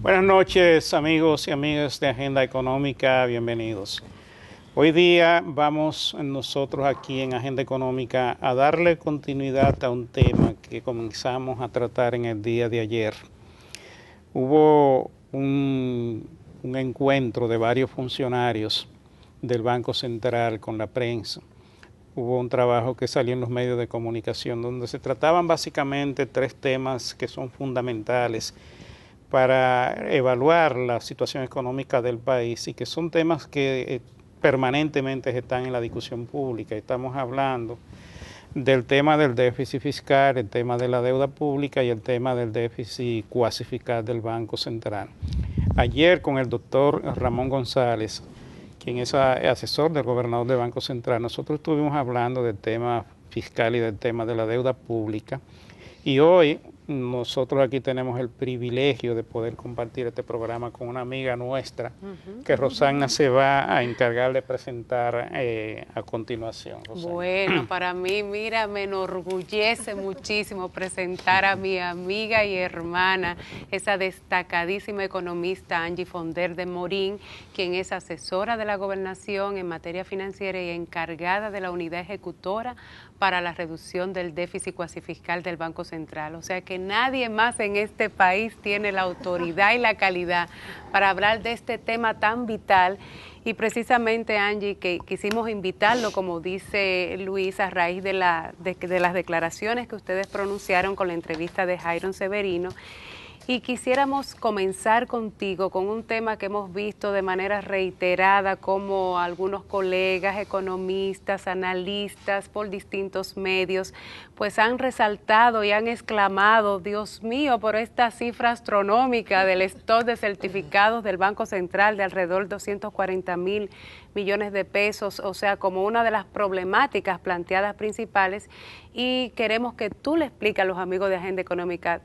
Buenas noches, amigos y amigas de Agenda Económica, bienvenidos. Hoy día vamos nosotros aquí en Agenda Económica a darle continuidad a un tema que comenzamos a tratar en el día de ayer. Hubo un encuentro de varios funcionarios del Banco Central con la prensa. Hubo un trabajo que salió en los medios de comunicación donde se trataban básicamente tres temas que son fundamentales para evaluar la situación económica del país y que son temas que permanentemente están en la discusión pública. Estamos hablando del tema del déficit fiscal, el tema de la deuda pública y el tema del déficit cuasi fiscal del Banco Central. Ayer con el doctor Ramón González, quien es asesor del gobernador del Banco Central, nosotros estuvimos hablando del tema fiscal y del tema de la deuda pública y hoy nosotros aquí tenemos el privilegio de poder compartir este programa con una amiga nuestra que Rosana se va a encargar de presentar a continuación. Rosana. Bueno, para mí, mira, me enorgullece muchísimo presentar a mi amiga y hermana, esa destacadísima economista Angie Fonder de Morín, quien es asesora de la gobernación en materia financiera y encargada de la unidad ejecutora para la reducción del déficit cuasi fiscal del Banco Central. O sea que nadie más en este país tiene la autoridad y la calidad para hablar de este tema tan vital. Y precisamente, Angie, que quisimos invitarlo, como dice Luis, a raíz de las declaraciones que ustedes pronunciaron con la entrevista de Jairon Severino. Y quisiéramos comenzar contigo con un tema que hemos visto de manera reiterada, como algunos colegas, economistas, analistas por distintos medios, pues han resaltado y han exclamado, Dios mío, por esta cifra astronómica del stock de certificados del Banco Central de alrededor de 240.000 millones de pesos, o sea, como una de las problemáticas planteadas principales. Y queremos que tú le expliques a los amigos de Agenda Económica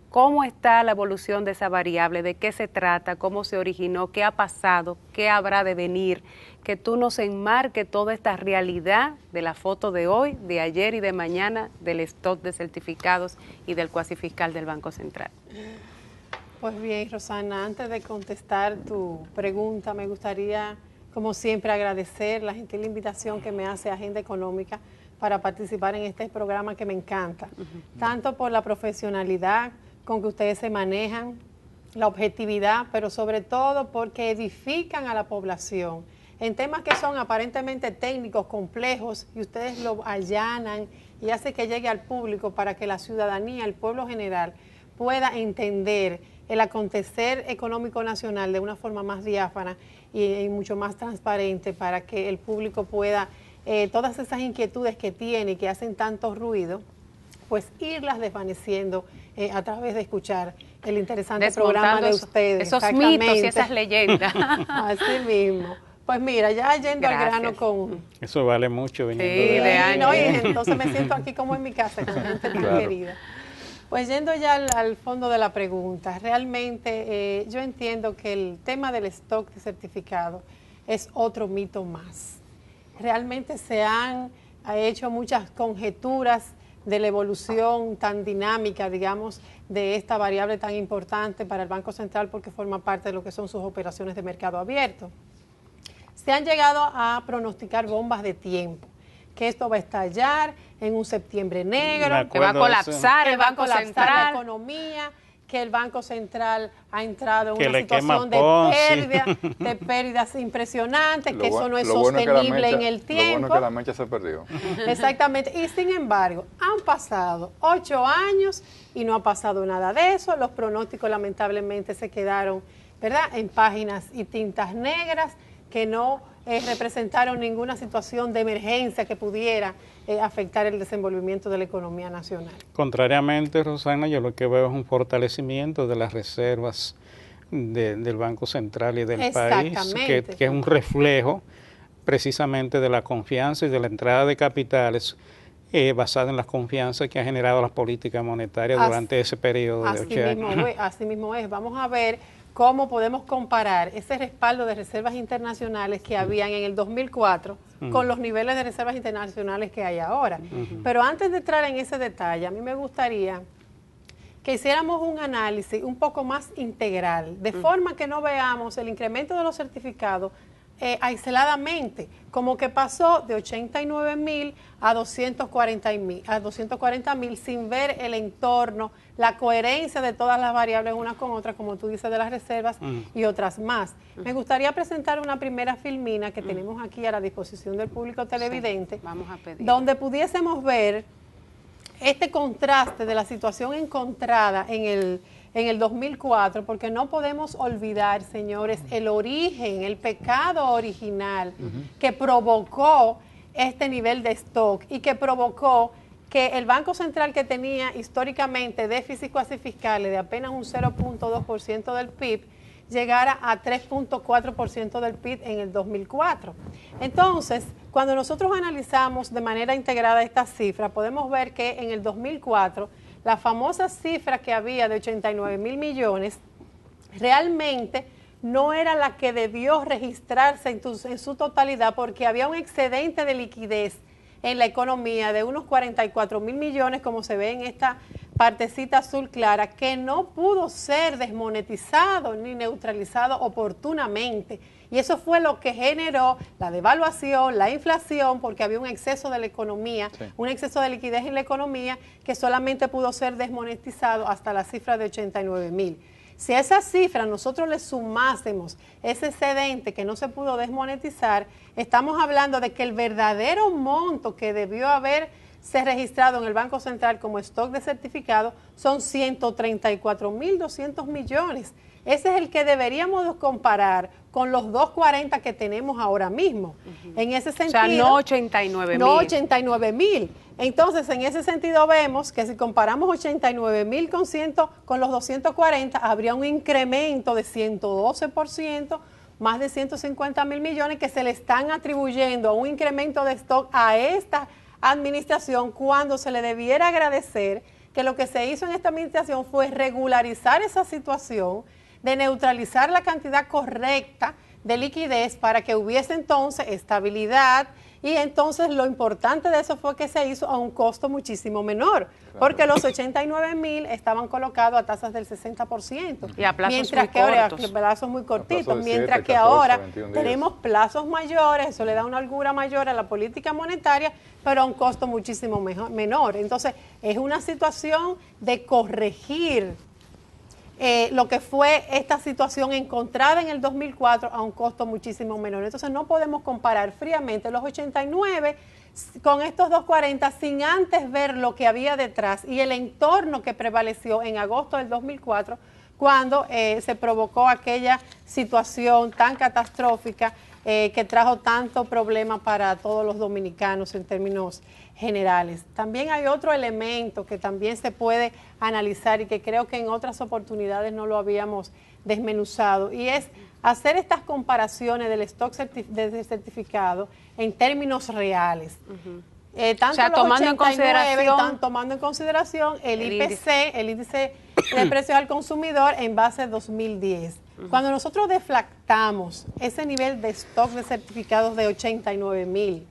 cómo está la evolución de esa variable, de qué se trata, cómo se originó, qué ha pasado, qué habrá de venir, que tú nos enmarques toda esta realidad de la foto de hoy, de ayer y de mañana, del stock de certificados y del cuasi fiscal del Banco Central. Pues bien, Rosana, antes de contestar tu pregunta, me gustaría, como siempre, agradecer la gentil invitación que me hace Agenda Económica para participar en este programa que me encanta, tanto por la profesionalidad con que ustedes se manejan, la objetividad, pero sobre todo porque edifican a la población en temas que son aparentemente técnicos, complejos, y ustedes lo allanan y hace que llegue al público para que la ciudadanía, el pueblo general, pueda entender el acontecer económico nacional de una forma más diáfana y mucho más transparente, para que el público pueda, todas esas inquietudes que tiene y que hacen tanto ruido, pues irlas desvaneciendo a través de escuchar el interesante programa de ustedes. Esos mitos y esas leyendas. Así mismo. Pues mira, ya yendo al grano con... Eso vale mucho viniendo de años. No, y entonces me siento aquí como en mi casa, con gente tan querida. Pues yendo ya al fondo de la pregunta, realmente yo entiendo que el tema del stock de certificado es otro mito más. Realmente se han hecho muchas conjeturas de la evolución tan dinámica, digamos, de esta variable tan importante para el Banco Central, porque forma parte de lo que son sus operaciones de mercado abierto. Se han llegado a pronosticar bombas de tiempo, que esto va a estallar en un septiembre negro, que va a colapsar el Banco Central, la economía, que el Banco Central ha entrado en una situación de pérdidas impresionantes, que eso no es sostenible en el tiempo. Lo bueno es que la mecha se perdió. Exactamente, y sin embargo, han pasado 8 años y no ha pasado nada de eso. Los pronósticos lamentablemente se quedaron, ¿verdad?, en páginas y tintas negras que no representaron ninguna situación de emergencia que pudiera afectar el desenvolvimiento de la economía nacional. Contrariamente, Rosana, yo lo que veo es un fortalecimiento de las reservas del Banco Central y del país, que es un reflejo precisamente de la confianza y de la entrada de capitales basada en las confianzas que ha generado las políticas monetarias durante ese periodo de 8 años. Así mismo es. Vamos a ver cómo podemos comparar ese respaldo de reservas internacionales que habían en el 2004 con los niveles de reservas internacionales que hay ahora. Pero antes de entrar en ese detalle, a mí me gustaría que hiciéramos un análisis un poco más integral, de forma que no veamos el incremento de los certificados aisladamente, como que pasó de 89,000 a 240,000 sin ver el entorno, la coherencia de todas las variables unas con otras, como tú dices, de las reservas y otras más. Me gustaría presentar una primera filmina que tenemos aquí a la disposición del público televidente, vamos a pedir, donde pudiésemos ver este contraste de la situación encontrada en el 2004, porque no podemos olvidar, señores, el origen, el pecado original que provocó este nivel de stock y que provocó que el Banco Central, que tenía históricamente déficits cuasi fiscales de apenas un 0.2% del PIB, llegara a 3.4% del PIB en el 2004. Entonces, cuando nosotros analizamos de manera integrada estas cifras, podemos ver que en el 2004, la famosa cifra que había de 89,000 millones, realmente no era la que debió registrarse en su totalidad, porque había un excedente de liquidez en la economía de unos 44,000 millones, como se ve en esta partecita azul clara, que no pudo ser desmonetizado ni neutralizado oportunamente. Y eso fue lo que generó la devaluación, la inflación, porque había un exceso de la economía, un exceso de liquidez en la economía que solamente pudo ser desmonetizado hasta la cifra de 89,000. Si a esa cifra nosotros le sumásemos ese excedente que no se pudo desmonetizar, estamos hablando de que el verdadero monto que debió haberse registrado en el Banco Central como stock de certificado son 134,200 millones. Ese es el que deberíamos comparar con los 240 que tenemos ahora mismo. En ese sentido, o sea, no 89,000. No 89,000. Entonces, en ese sentido vemos que si comparamos 89,000 con los 240, habría un incremento de 112%, más de 150,000 millones que se le están atribuyendo a un incremento de stock a esta administración, cuando se le debiera agradecer que lo que se hizo en esta administración fue regularizar esa situación, de neutralizar la cantidad correcta de liquidez para que hubiese entonces estabilidad, y entonces lo importante de eso fue que se hizo a un costo muchísimo menor, porque los 89,000 estaban colocados a tasas del 60%. Y a plazos mientras muy que ahora, cortos. Plazos muy cortitos, mientras 7, que 14, ahora 21 días. tenemos plazos mayores, eso le da una holgura mayor a la política monetaria, pero a un costo muchísimo menor. Entonces, es una situación de corregir lo que fue esta situación encontrada en el 2004 a un costo muchísimo menor. Entonces no podemos comparar fríamente los 89 con estos 240 sin antes ver lo que había detrás y el entorno que prevaleció en agosto del 2004, cuando se provocó aquella situación tan catastrófica que trajo tanto problema para todos los dominicanos en términos generales. También hay otro elemento que también se puede analizar y que creo que en otras oportunidades no lo habíamos desmenuzado, y es hacer estas comparaciones del stock de certificado en términos reales. Tanto o sea, los tomando 89 en consideración están tomando en consideración el IPC, el índice de precios al consumidor en base 2010. Cuando nosotros deflactamos ese nivel de stock de certificados de 89,000,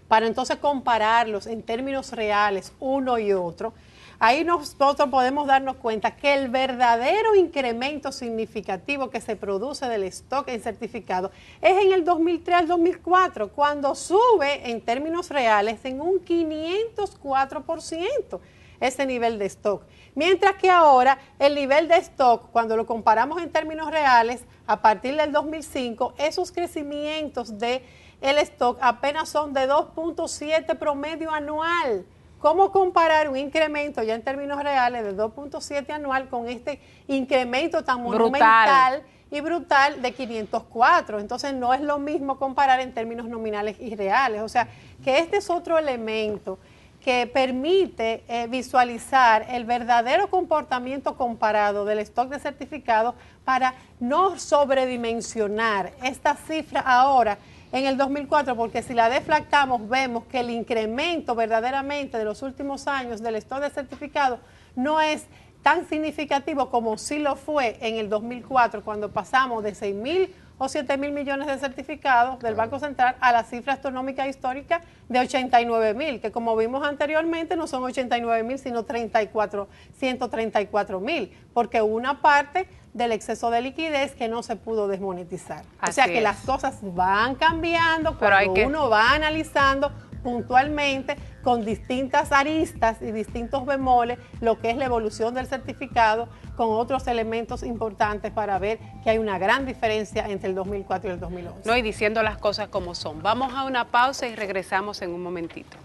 para entonces compararlos en términos reales uno y otro, ahí nosotros podemos darnos cuenta que el verdadero incremento significativo que se produce del stock en certificado es en el 2003 al 2004, cuando sube en términos reales en un 504% ese nivel de stock. Mientras que ahora el nivel de stock, cuando lo comparamos en términos reales, a partir del 2005, esos crecimientos de el stock apenas son de 2.7 promedio anual. ¿Cómo comparar un incremento ya en términos reales de 2.7 anual con este incremento tan monumental y brutal de 504? Entonces no es lo mismo comparar en términos nominales y reales. O sea, que este es otro elemento que permite visualizar el verdadero comportamiento comparado del stock de certificados para no sobredimensionar esta cifra ahora en el 2004, porque si la deflactamos vemos que el incremento verdaderamente de los últimos años del stock de certificados no es tan significativo como sí lo fue en el 2004, cuando pasamos de 6,000 o 7.000 millones de certificados del Banco Central a la cifra astronómica histórica de 89.000, que como vimos anteriormente no son 89.000, sino 134.000, porque una parte del exceso de liquidez que no se pudo desmonetizar. Así o sea que es. las cosas van cambiando cuando uno va analizando puntualmente con distintas aristas y distintos bemoles lo que es la evolución del certificado con otros elementos importantes para ver que hay una gran diferencia entre el 2004 y el 2011. No, y diciendo las cosas como son. Vamos a una pausa y regresamos en un momentito.